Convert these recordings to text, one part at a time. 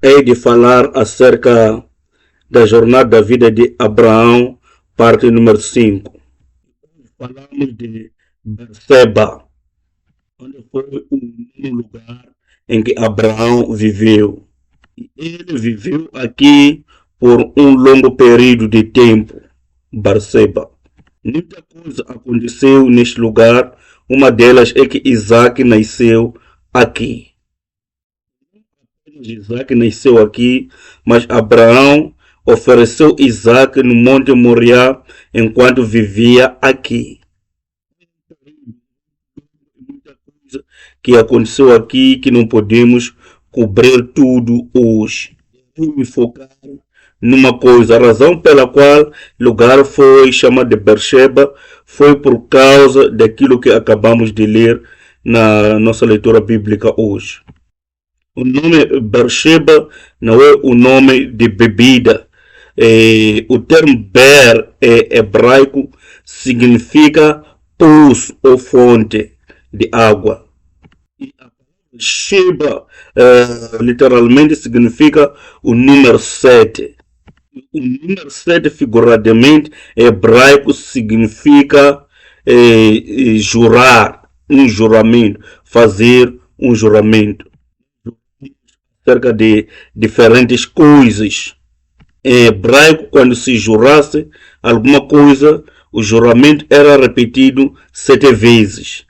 Hei de falar acerca da jornada da vida de Abraão, parte número 5. Falamos de Berseba, onde foi um lugar em que Abraão viveu. Ele viveu aqui por um longo período de tempo, Berseba. Muita coisa aconteceu neste lugar. Uma delas é que Isaac nasceu aqui. Isaac nasceu aqui, mas Abraão ofereceu Isaac no Monte Moriá enquanto vivia aqui. Muita coisa que aconteceu aqui que não podemos cobrir tudo hoje. Vou me focar numa coisa. A razão pela qual o lugar foi chamado de Beersheba foi por causa daquilo que acabamos de ler na nossa leitura bíblica hoje. O nome Beersheba não é o nome de bebida. O termo Ber em hebraico significa poço ou fonte de água. E a palavra Sheba literalmente significa o número 7. O número 7 figuradamente em hebraico significa jurar, um juramento, fazer um juramento acerca de diferentes coisas. Em hebraico, quando se jurasse alguma coisa, o juramento era repetido 7 vezes.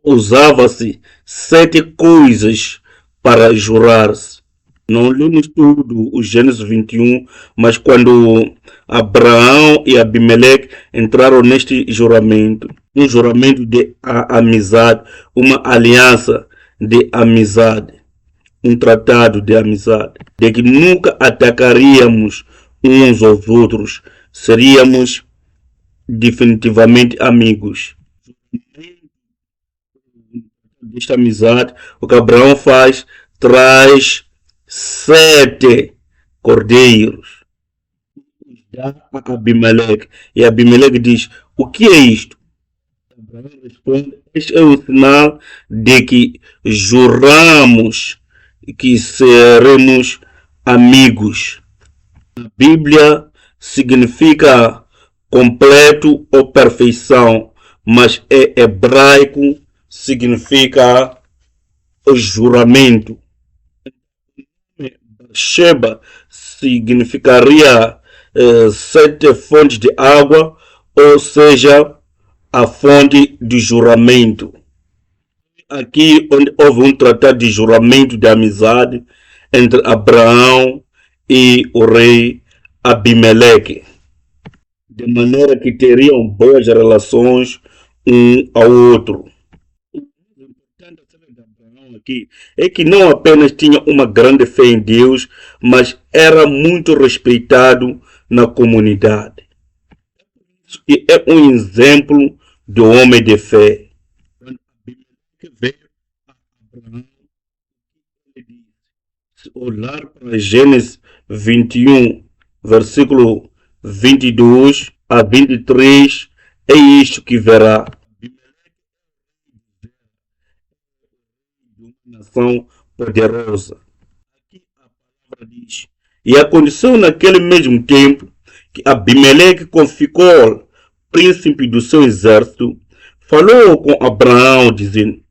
Usava-se 7 coisas para jurar-se. Não lemos tudo o Gênesis 21, mas quando Abraão e Abimeleque entraram neste juramento, um juramento de amizade, uma aliança de amizade, um tratado de amizade, de que nunca atacaríamos uns aos outros, seríamos definitivamente amigos. Desta amizade, o que Abraão faz, traz 7 cordeiros, dá a Abimeleque, e Abimeleque diz: o que é isto? Abraão responde: este é o sinal de que juramos que seremos amigos. A Bíblia significa completo ou perfeição, mas em hebraico significa o juramento. Sheba significaria 7 fontes de água, ou seja, a fonte de juramento. Aqui onde houve um tratado de juramento de amizade entre Abraão e o rei Abimeleque, de maneira que teriam boas relações um ao outro. O importante acerca de Abraão aqui é que não apenas tinha uma grande fé em Deus, mas era muito respeitado na comunidade. E é um exemplo de homem de fé. Que veio a Abraão, ele disse, se olhar para Gênesis 21, versículo 22 a 23, é isto que verá. Uma nação poderosa. Aqui a palavra diz: e aconteceu naquele mesmo tempo que Abimeleque, com Ficol, príncipe do seu exército, falou com Abraão, dizendo: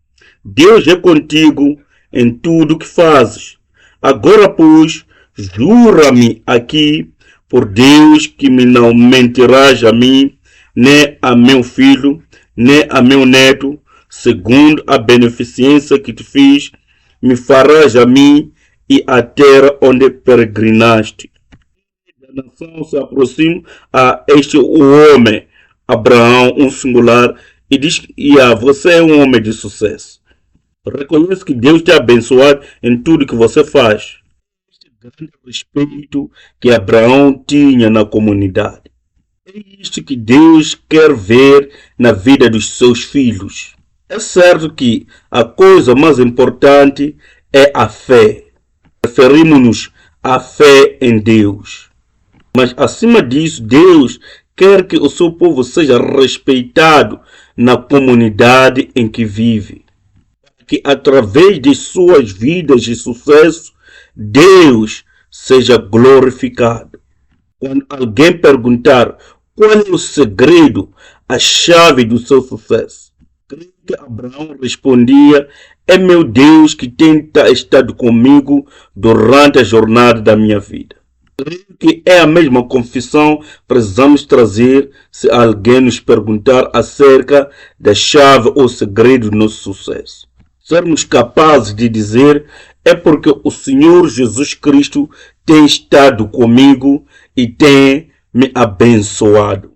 Deus é contigo em tudo o que fazes. Agora, pois, jura-me aqui por Deus que me não mentirás a mim, nem a meu filho, nem a meu neto, segundo a beneficência que te fiz, me farás a mim e à terra onde peregrinaste. A nação se aproxima a este homem, Abraão, um singular, e diz: você é um homem de sucesso. Reconheço que Deus te abençoado em tudo que você faz. Este grande respeito que Abraão tinha na comunidade. É isto que Deus quer ver na vida dos seus filhos. É certo que a coisa mais importante é a fé. Referimos-nos à fé em Deus. Mas acima disso, Deus quer que o seu povo seja respeitado na comunidade em que vive. Que através de suas vidas de sucesso, Deus seja glorificado. Quando alguém perguntar qual é o segredo, a chave do seu sucesso, creio que Abraão respondia: é meu Deus que tem estado comigo durante a jornada da minha vida. Creio que é a mesma confissão que precisamos trazer se alguém nos perguntar acerca da chave ou segredo do nosso sucesso. Sermos capazes de dizer: é porque o Senhor Jesus Cristo tem estado comigo e tem me abençoado.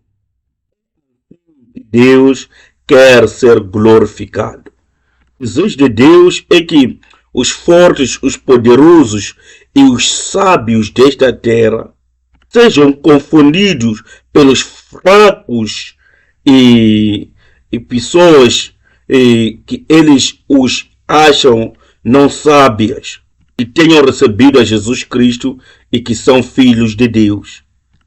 Deus quer ser glorificado. O desejo de Deus é que os fortes, os poderosos e os sábios desta terra sejam confundidos pelos fracos e pessoas que eles os acham não sábias, que tenham recebido a Jesus Cristo e que são filhos de Deus.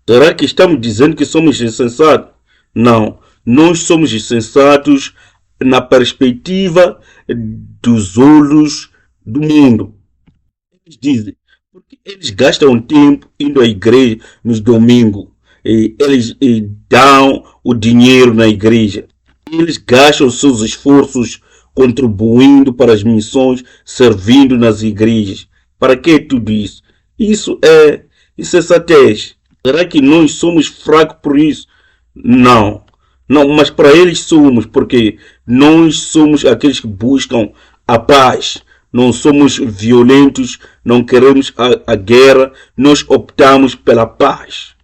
Será que estamos dizendo que somos insensatos? Não, nós somos insensatos na perspectiva dos olhos do mundo. Eles dizem, porque eles gastam tempo indo à igreja nos domingos, eles dão o dinheiro na igreja, eles gastam seus esforços contribuindo para as missões, servindo nas igrejas. Para que tudo isso? Isso é insensatez. Será que nós somos fracos por isso? Não. Não, mas para eles somos, porque nós somos aqueles que buscam a paz. Não somos violentos, não queremos a guerra, nós optamos pela paz.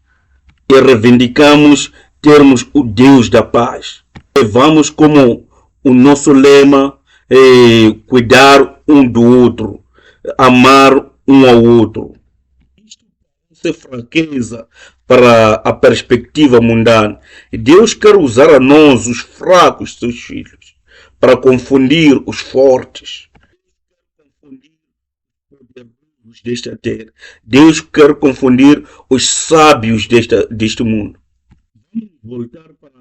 E reivindicamos termos o Deus da paz. Levamos como o nosso lema cuidar um do outro, amar um ao outro. Isto parece fraqueza para a perspectiva mundana. E Deus quer usar a nós, os fracos, seus filhos, para confundir os fortes. Confundir os poderosos desta terra. Deus quer confundir os sábios deste mundo. Vamos voltar para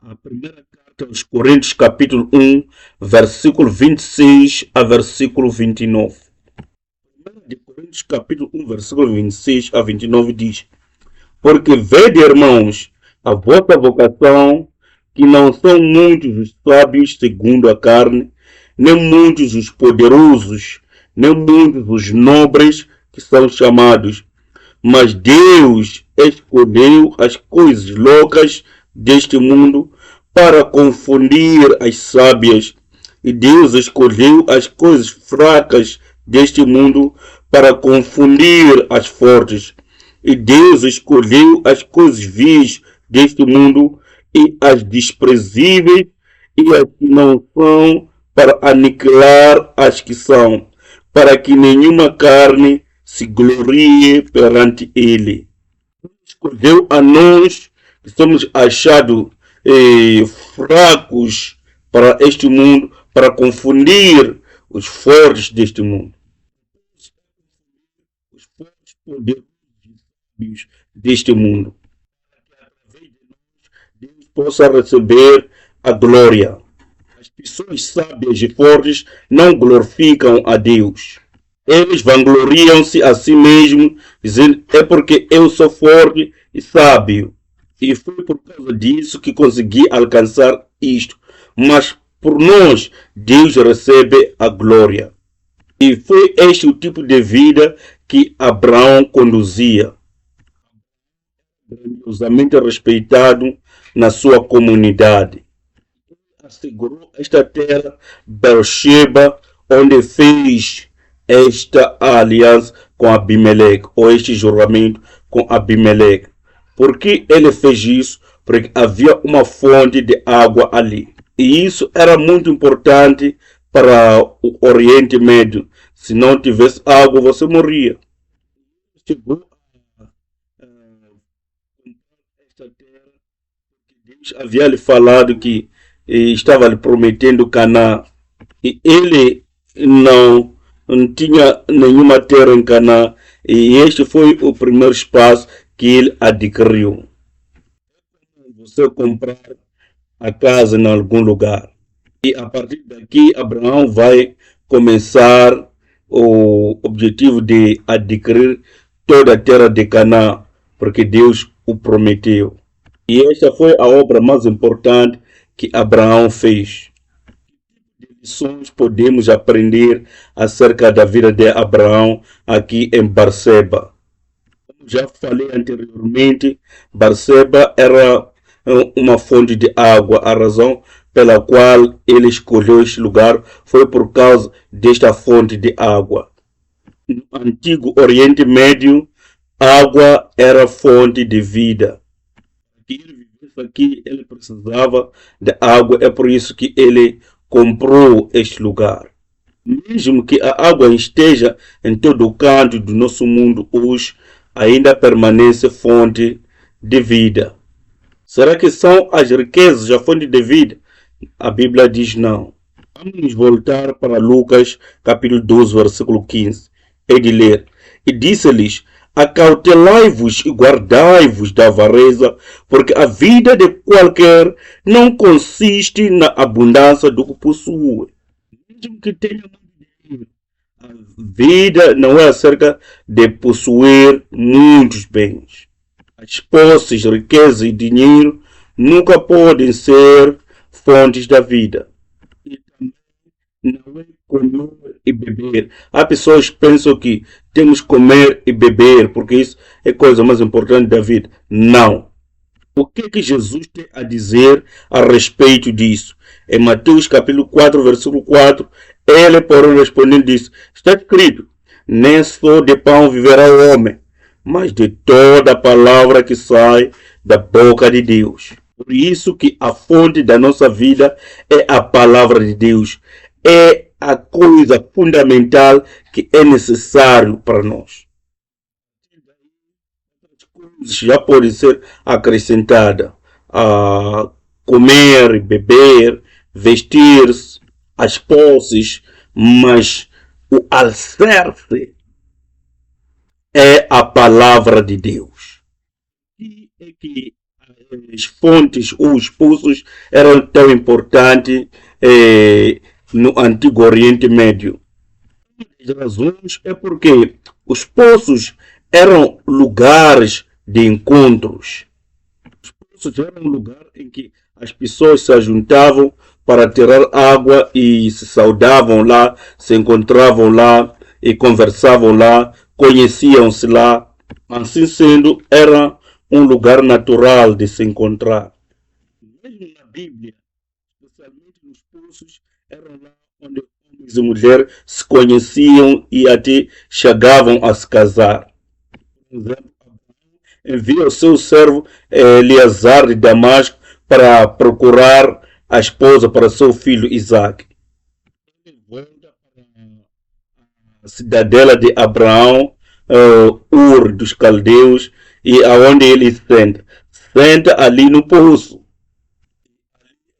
a primeira carta aos Coríntios, capítulo 1, versículo 26 a versículo 29. 1 Coríntios, capítulo 1, versículo 26 a 29 diz: porque vede, irmãos, a vossa vocação, que não são muitos os sábios segundo a carne, nem muitos os poderosos, nem muitos os nobres que são chamados, mas Deus escolheu as coisas loucas deste mundo para confundir as sábias, e Deus escolheu as coisas fracas deste mundo para confundir as fortes. E Deus escolheu as coisas vis deste mundo e as desprezíveis e as que não são para aniquilar as que são, para que nenhuma carne se glorie perante ele. Escolheu a nós que somos achados fracos para este mundo, para confundir os fortes deste mundo. Os fortes poderosos deste mundo, para que através de nós Deus possa receber a glória. As pessoas sábias e fortes não glorificam a Deus. Eles vangloriam-se a si mesmos, dizendo: é porque eu sou forte e sábio, e foi por causa disso que consegui alcançar isto. Mas por nós Deus recebe a glória. E foi este o tipo de vida que Abraão conduzia, grandiosamente respeitado na sua comunidade. Ele assegurou esta terra, Beersheba, onde fez esta aliança com Abimeleque, ou este juramento com Abimeleque. Por que ele fez isso? Porque havia uma fonte de água ali. E isso era muito importante para o Oriente Médio. Se não tivesse água, você morria. Chegou esta terra, porque Deus havia lhe falado que estava lhe prometendo Canaã. E ele não tinha nenhuma terra em Canaã. E este foi o primeiro espaço que ele adquiriu. Você comprar a casa em algum lugar. E a partir daqui, Abraão vai começar o objetivo de adquirir toda a terra de Canaã, porque Deus o prometeu. E esta foi a obra mais importante que Abraão fez. Que lições podemos aprender acerca da vida de Abraão aqui em Berseba? Como já falei anteriormente, Berseba era uma fonte de água. A razão pela qual ele escolheu este lugar foi por causa desta fonte de água. No antigo Oriente Médio, água era fonte de vida. Que ele vivesse aqui, ele precisava de água, é por isso que ele comprou este lugar. Mesmo que a água esteja em todo o canto do nosso mundo hoje, ainda permanece fonte de vida. Será que são as riquezas a fonte de vida? A Bíblia diz não. Vamos voltar para Lucas capítulo 12, versículo 15. É de ler. E disse-lhes: acautelai-vos e guardai-vos da avareza, porque a vida de qualquer não consiste na abundância do que possui. Mesmo que tenha muito dinheiro, a vida não é acerca de possuir muitos bens. As posses, riqueza e dinheiro nunca podem ser fontes da vida. E também não é comer e beber. Há pessoas que pensam que temos que comer e beber, porque isso é a coisa mais importante da vida. Não. O que Jesus tem a dizer a respeito disso? Em Mateus capítulo 4, versículo 4, ele, porém, respondendo, disse: está escrito, nem só de pão viverá o homem, mas de toda a palavra que sai da boca de Deus. Por isso que a fonte da nossa vida é a palavra de Deus. É a coisa fundamental que é necessário para nós. Outras coisas já podem ser acrescentadas. A comer, beber, vestir-se, as posses, mas o alicerce é a palavra de Deus. E é que as fontes ou os poços eram tão importantes no antigo Oriente Médio. Uma das razões é porque os poços eram lugares de encontros. Os poços eram um lugar em que as pessoas se juntavam para tirar água e se saudavam lá, se encontravam lá e conversavam lá, conheciam-se lá. Assim sendo, era um lugar natural de se encontrar. Mesmo na Bíblia, especialmente nos poços, eram lá onde homens e mulheres se conheciam e até chegavam a se casar. Por exemplo, Abraão envia o seu servo Eleazar de Damasco para procurar a esposa para seu filho Isaac. Ele volta para a cidadela de Abraão, Ur dos Caldeus, e aonde ele senta ali no poço.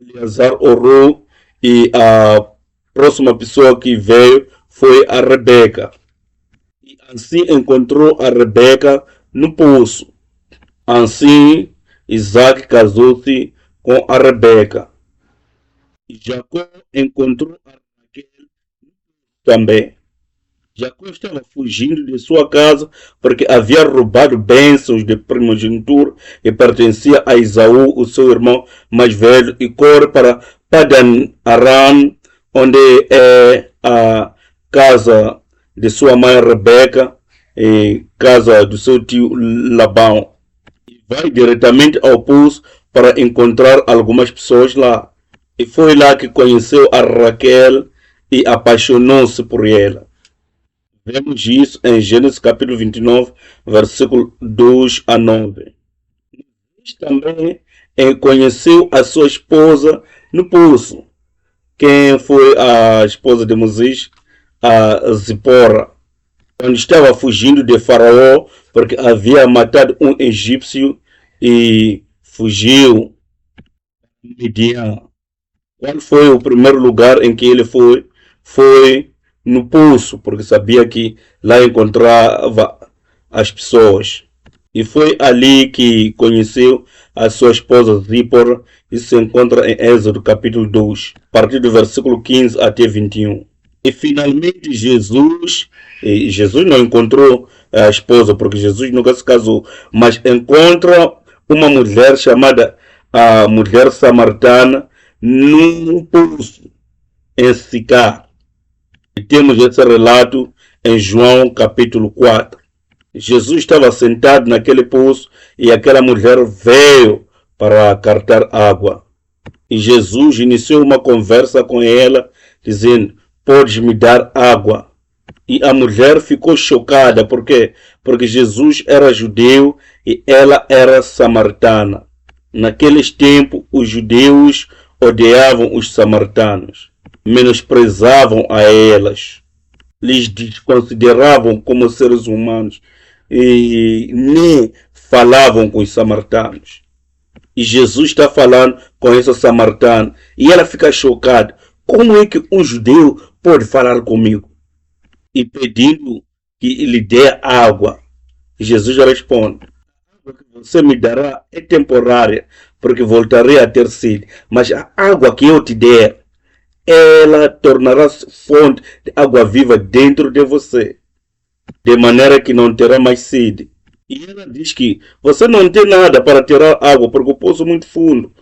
Eleazar orou e a próxima pessoa que veio foi a Rebeca. E assim encontrou a Rebeca no poço. Assim Isaac casou-se com a Rebeca. E Jacó encontrou a Raquel também. Jacó estava fugindo de sua casa porque havia roubado bênçãos de primogenitura e pertencia a Esaú, o seu irmão mais velho, e corre para Padan Aram, onde é a casa de sua mãe Rebeca e casa do seu tio Labão. E vai diretamente ao poço para encontrar algumas pessoas lá. E foi lá que conheceu a Raquel e apaixonou-se por ela. Vemos isso em Gênesis capítulo 29, versículo 2 a 9. Também conheceu a sua esposa no poço. Quem foi a esposa de Moisés? A Zipora. Quando estava fugindo de Faraó, porque havia matado um egípcio e fugiu de Midian. Qual foi o primeiro lugar em que ele foi? Foi no poço, porque sabia que lá encontrava as pessoas. E foi ali que conheceu a sua esposa Zípora. Isso se encontra em Êxodo capítulo 2, a partir do versículo 15 até 21. E finalmente Jesus não encontrou a esposa, porque Jesus nunca se casou, mas encontra uma mulher chamada a mulher samaritana num poço em Sicar. E temos esse relato em João capítulo 4. Jesus estava sentado naquele poço e aquela mulher veio para cartar água. E Jesus iniciou uma conversa com ela, dizendo: podes me dar água? E a mulher ficou chocada, por quê? Porque Jesus era judeu e ela era samaritana. Naqueles tempos, os judeus odiavam os samaritanos, menosprezavam a elas, lhes desconsideravam como seres humanos e nem falavam com os samaritanos. E Jesus está falando com essa samaritana e ela fica chocada. Como é que um judeu pode falar comigo? E pedindo que lhe dê água. E Jesus responde: a água que você me dará é temporária, porque voltarei a ter sede. Mas a água que eu te der, ela tornará-se fonte de água viva dentro de você, de maneira que não terá mais sede. E ela diz que você não tem nada para tirar água, porque o poço é muito fundo.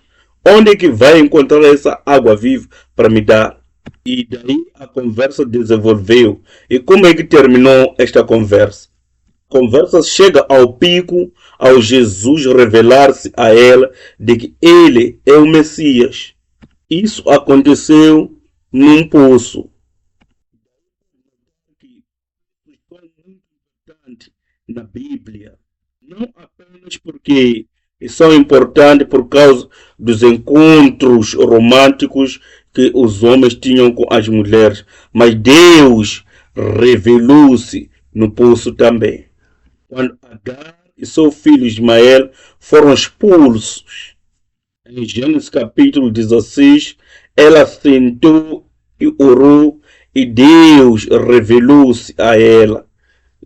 Onde é que vai encontrar essa água viva para me dar? E daí a conversa desenvolveu. E como é que terminou esta conversa? A conversa chega ao pico ao Jesus revelar-se a ela de que ele é o Messias. Isso aconteceu num poço. Isso é muito importante na Bíblia. Não apenas porque são importantes por causa dos encontros românticos que os homens tinham com as mulheres, mas Deus revelou-se no poço também. Quando Agar e seu filho Ismael foram expulsos, em Gênesis capítulo 16, ela sentou e orou e Deus revelou-se a ela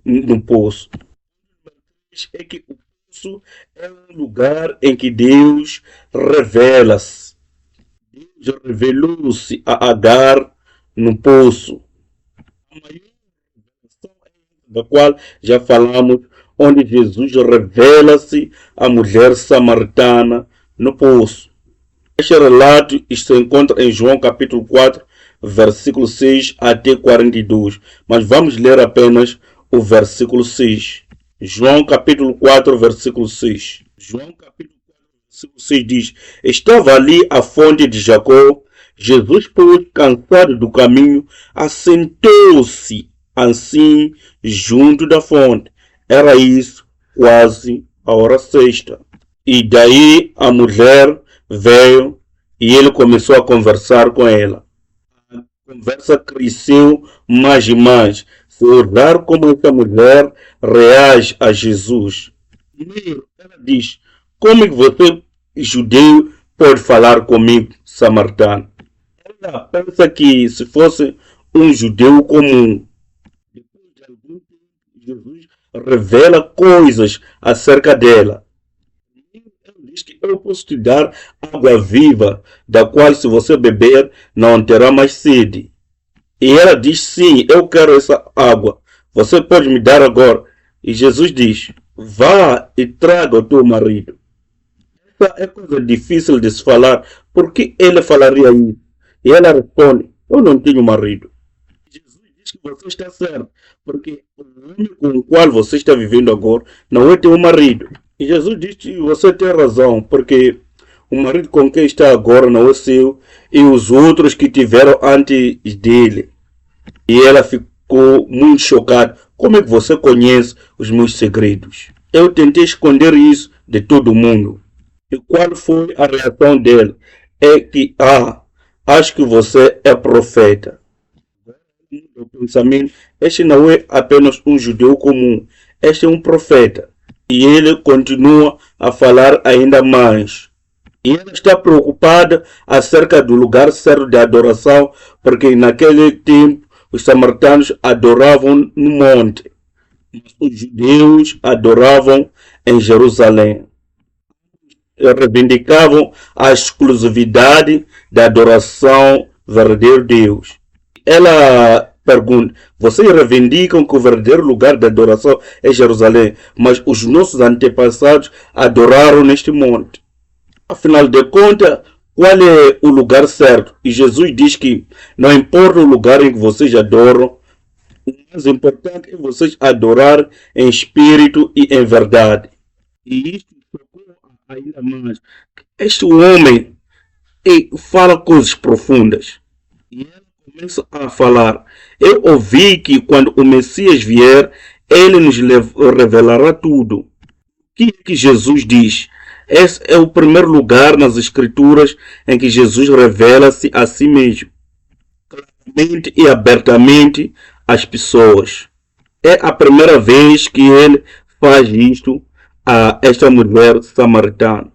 no poço. É que o poço é um lugar em que Deus revela-se. Deus revelou-se a Agar no poço. A maior revelação é da qual já falamos, onde Jesus revela-se à mulher samaritana no poço. Este relato se encontra em João capítulo 4, versículo 6 até 42. Mas vamos ler apenas o versículo 6. João capítulo 4, versículo 6. João capítulo 4, versículo 6 diz: estava ali a fonte de Jacó. Jesus, pois, cansado do caminho, assentou-se assim junto da fonte. Era isso, quase a hora sexta. E daí a mulher veio e ele começou a conversar com ela. A conversa cresceu mais e mais. Se olhar como essa mulher reage a Jesus. Primeiro, ela diz: como é que você, judeu, pode falar comigo, samaritano? Ela pensa que se fosse um judeu comum. Depois de algum tempo, Jesus revela coisas acerca dela. Ela diz que eu posso te dar água viva, da qual se você beber não terá mais sede. E ela diz: sim, eu quero essa água. Você pode me dar agora? E Jesus diz: vá e traga o teu marido. Essa é coisa difícil de se falar. Por que ele falaria isso? E ela responde: eu não tenho marido. Jesus diz que você está certo, porque o homem com o qual você está vivendo agora não é teu marido. E Jesus diz que você tem razão, porque o marido com quem está agora não é seu, e os outros que tiveram antes dele. E ela ficou muito chocada. Como é que você conhece os meus segredos? Eu tentei esconder isso de todo mundo. E qual foi a reação dele? É que, acho que você é profeta. O pensamento: este não é apenas um judeu comum, este é um profeta. E ele continua a falar ainda mais. E ela está preocupada acerca do lugar certo de adoração, porque naquele tempo os samaritanos adoravam no monte, mas os judeus adoravam em Jerusalém. Reivindicavam a exclusividade da adoração verdadeiro Deus. ela pergunta: vocês reivindicam que o verdadeiro lugar de adoração é Jerusalém, mas os nossos antepassados adoraram neste monte. Afinal de contas, qual é o lugar certo? E Jesus diz que não importa o lugar em que vocês adoram, o mais importante é vocês adorar em espírito e em verdade. E isto chocou ainda mais. Este homem fala coisas profundas. E ele começa a falar: eu ouvi que quando o Messias vier, ele nos revelará tudo. O que é que Jesus diz? Esse é o primeiro lugar nas Escrituras em que Jesus revela-se a si mesmo, claramente e abertamente às pessoas. É a primeira vez que ele faz isto a esta mulher samaritana.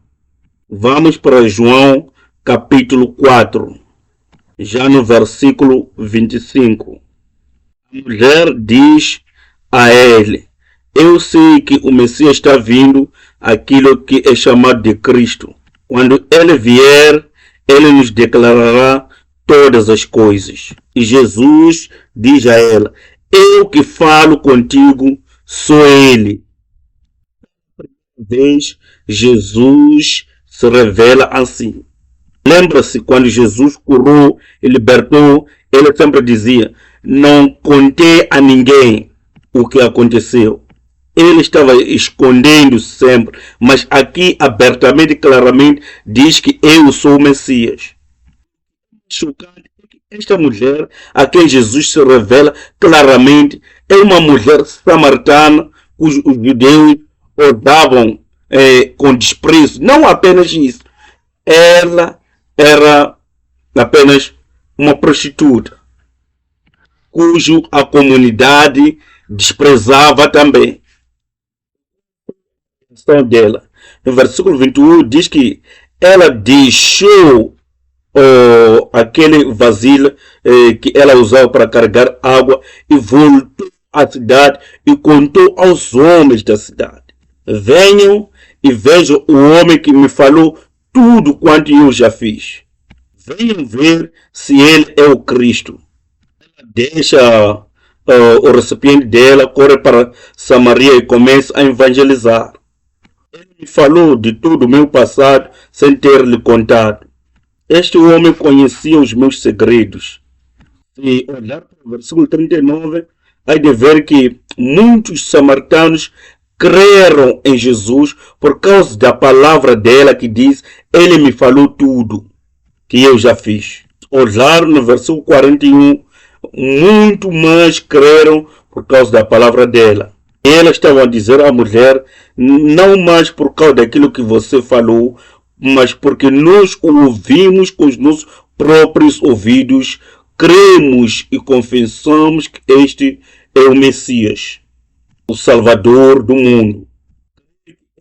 Vamos para João capítulo 4, já no versículo 25. A mulher diz a ele: eu sei que o Messias está vindo, aquilo que é chamado de Cristo. Quando ele vier, ele nos declarará todas as coisas. E Jesus diz a ela: eu que falo contigo sou ele. Pela primeira vez, Jesus se revela assim. Lembra-se quando Jesus curou e libertou, ele sempre dizia: não contei a ninguém o que aconteceu. Ele estava escondendo sempre, mas aqui abertamente e claramente diz que eu sou o Messias. Chocante é que esta mulher a quem Jesus se revela claramente é uma mulher samaritana cujos os judeus odavam com desprezo. Não apenas isso, ela era apenas uma prostituta, cujo a comunidade desprezava também. Dela. No versículo 21 diz que ela deixou aquele vasilho que ela usava para carregar água e voltou à cidade e contou aos homens da cidade: venham e vejam o homem que me falou tudo quanto eu já fiz. Venham ver se ele é o Cristo. Ela deixa o recipiente dela, corre para Samaria e começa a evangelizar. Ele me falou de todo o meu passado sem ter lhe contado. Este homem conhecia os meus segredos. Se olhar para o versículo 39, há de ver que muitos samaritanos creram em Jesus por causa da palavra dela que diz: ele me falou tudo que eu já fiz. Olhar no versículo 41, muito mais creram por causa da palavra dela. Elas estavam a dizer à mulher: não mais por causa daquilo que você falou, mas porque nós o ouvimos com os nossos próprios ouvidos, cremos e confessamos que este é o Messias, o Salvador do mundo.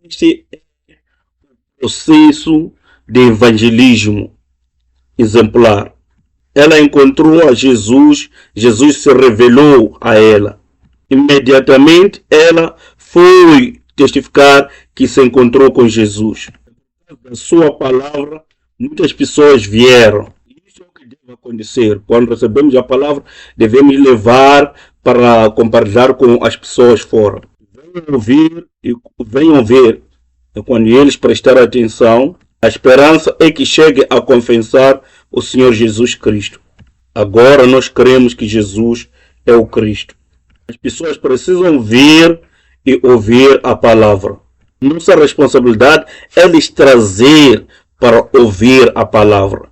Este é o processo de evangelismo exemplar. Ela encontrou a Jesus, Jesus se revelou a ela. Imediatamente ela foi testificar que se encontrou com Jesus. Da sua palavra, muitas pessoas vieram. Isso é o que deve acontecer. Quando recebemos a palavra, devemos levar para compartilhar com as pessoas fora. Venham ouvir e venham ver. E quando eles prestarem atenção, a esperança é que chegue a confessar o Senhor Jesus Cristo. Agora nós cremos que Jesus é o Cristo. As pessoas precisam ver e ouvir a palavra. Nossa responsabilidade é lhes trazer para ouvir a palavra.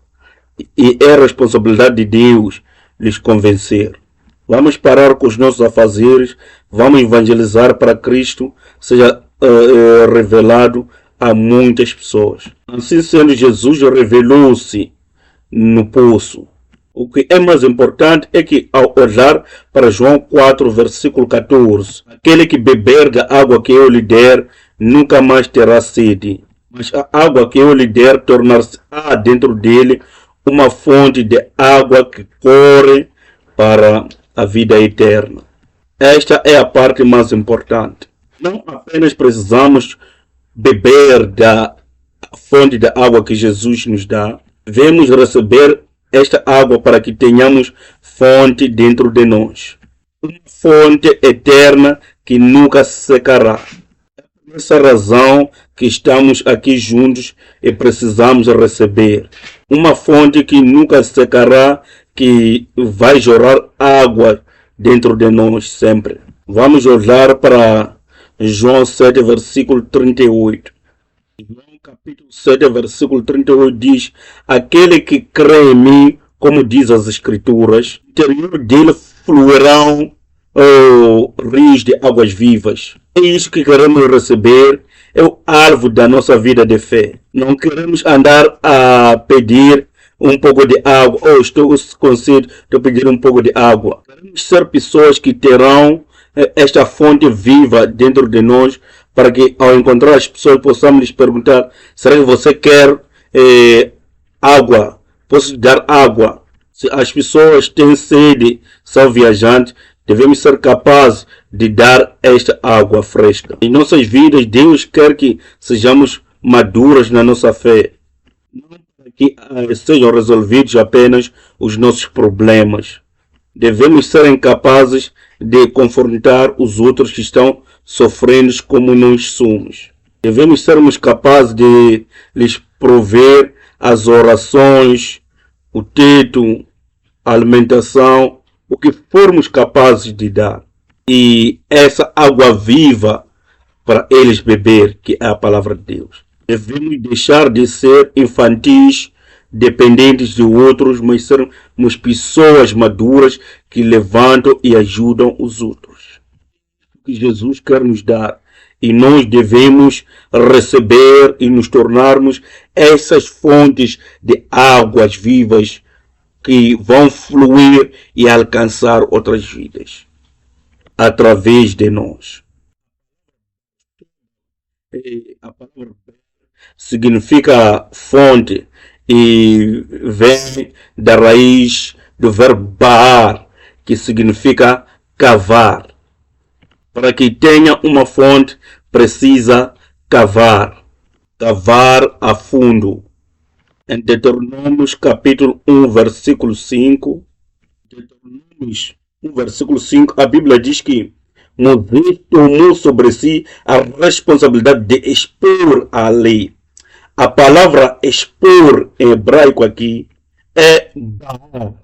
E é a responsabilidade de Deus lhes convencer. Vamos parar com os nossos afazeres, vamos evangelizar para Cristo seja revelado a muitas pessoas. Assim sendo, Jesus revelou-se no poço. O que é mais importante é que, ao olhar para João 4, versículo 14, aquele que beber da água que eu lhe der, nunca mais terá sede. Mas a água que eu lhe der tornar-se-á dentro dele uma fonte de água que corre para a vida eterna. Esta é a parte mais importante. Não apenas precisamos beber da fonte da água que Jesus nos dá, devemos receber esta água para que tenhamos fonte dentro de nós. Uma fonte eterna que nunca se secará. Por essa razão que estamos aqui juntos e precisamos receber uma fonte que nunca se secará, que vai jorrar água dentro de nós sempre. Vamos olhar para João 7, versículo 38. João capítulo 7, versículo 38 diz: aquele que crê em mim, como diz as escrituras, no interior dele fluirão rios de águas vivas. É isso que queremos receber, é o alvo da nossa vida de fé. Não queremos andar a pedir um pouco de água, estou com sede, estou pedindo um pouco de água. Queremos ser pessoas que terão esta fonte viva dentro de nós, para que ao encontrar as pessoas possamos lhes perguntar: será que você quer água? Posso dar água? Se as pessoas têm sede, são viajantes, devemos ser capazes de dar esta água fresca. Em nossas vidas, Deus quer que sejamos maduros na nossa fé. Não para que sejam resolvidos apenas os nossos problemas. Devemos ser capazes de confrontar os outros que estão sofrendo como nós somos. Devemos sermos capazes de lhes prover as orações, o teto, a alimentação, o que formos capazes de dar. E essa água viva para eles beber, que é a palavra de Deus. Devemos deixar de ser infantis, dependentes de outros, mas sermos pessoas maduras que levantam e ajudam os outros. O que Jesus quer nos dar. E nós devemos receber e nos tornarmos essas fontes de águas vivas que vão fluir e alcançar outras vidas através de nós. A palavra significa fonte e vem da raiz do verbo baar, que significa cavar. Para que tenha uma fonte, precisa cavar a fundo. Em Deuteronômios capítulo 1, versículo 5, Deuteronômios 1, versículo 5, a Bíblia diz que Moisés tomou sobre si a responsabilidade de expor a lei. A palavra expor em hebraico aqui é baar.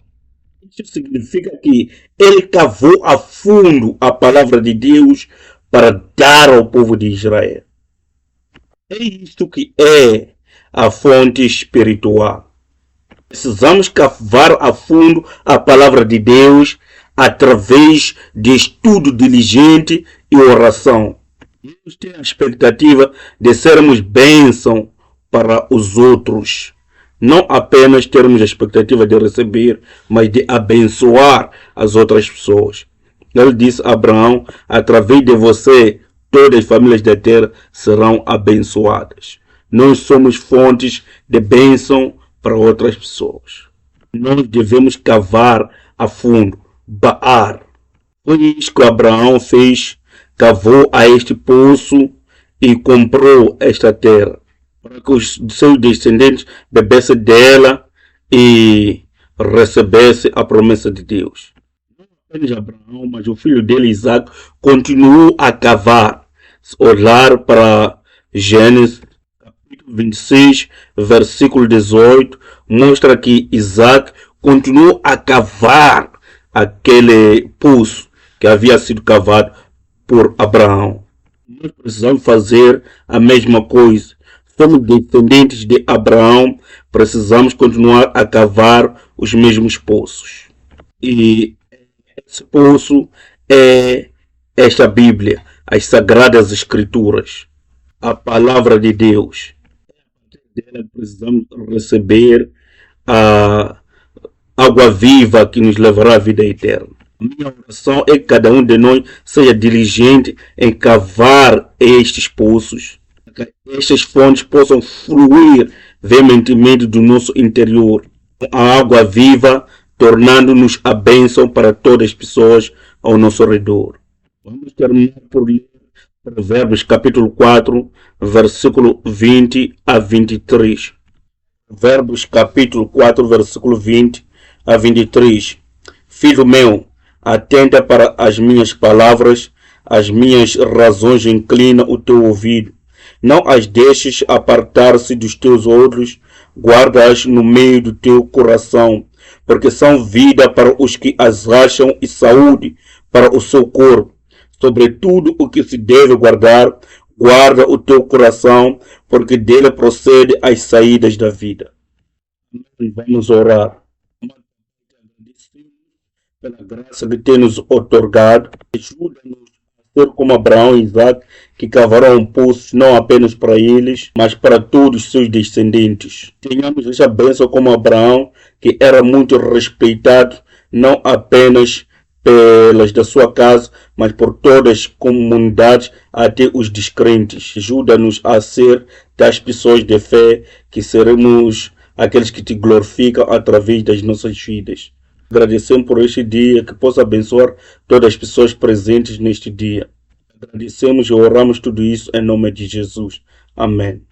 Isso significa que ele cavou a fundo a palavra de Deus para dar ao povo de Israel. É isto que é a fonte espiritual. Precisamos cavar a fundo a palavra de Deus através de estudo diligente e oração. Deus tem a expectativa de sermos bênção para os outros. Não apenas termos a expectativa de receber, mas de abençoar as outras pessoas. Ele disse a Abraão: através de você, todas as famílias da terra serão abençoadas. Nós somos fontes de bênção para outras pessoas. Nós devemos cavar a fundo, baar. Foi isso que Abraão fez, cavou a este poço e comprou esta terra, para que os seus descendentes bebessem dela e recebessem a promessa de Deus. Não apenas Abraão, mas o filho dele, Isaac, continuou a cavar. Se olhar para Gênesis capítulo 26, versículo 18, mostra que Isaac continuou a cavar aquele poço que havia sido cavado por Abraão. Nós precisamos fazer a mesma coisa. Somos descendentes de Abraão, precisamos continuar a cavar os mesmos poços. E esse poço é esta Bíblia, as Sagradas Escrituras, a Palavra de Deus. Dela precisamos receber a água viva que nos levará à vida eterna. A minha oração é que cada um de nós seja diligente em cavar estes poços, que estas fontes possam fluir veementemente do nosso interior, a água viva, tornando-nos a bênção para todas as pessoas ao nosso redor. Vamos terminar por ler Provérbios capítulo 4, versículo 20 a 23. Provérbios capítulo 4, versículo 20 a 23. Filho meu, atenta para as minhas palavras, as minhas razões inclina o teu ouvido. Não as deixes apartar-se dos teus olhos, guarda-as no meio do teu coração, porque são vida para os que as acham e saúde para o seu corpo. Sobretudo o que se deve guardar, guarda o teu coração, porque dele procede as saídas da vida. Vamos orar. Pela graça que tem nos otorgado, ajuda-nos a ser como Abraão e Isaac, que cavaram um poço não apenas para eles, mas para todos os seus descendentes. Tenhamos essa bênção como Abraão, que era muito respeitado, não apenas pelas da sua casa, mas por todas as comunidades, até os descrentes. Ajuda-nos a ser das pessoas de fé, que seremos aqueles que te glorificam através das nossas vidas. Agradecemos por este dia, que possa abençoar todas as pessoas presentes neste dia. Agradecemos e oramos tudo isso em nome de Jesus. Amém.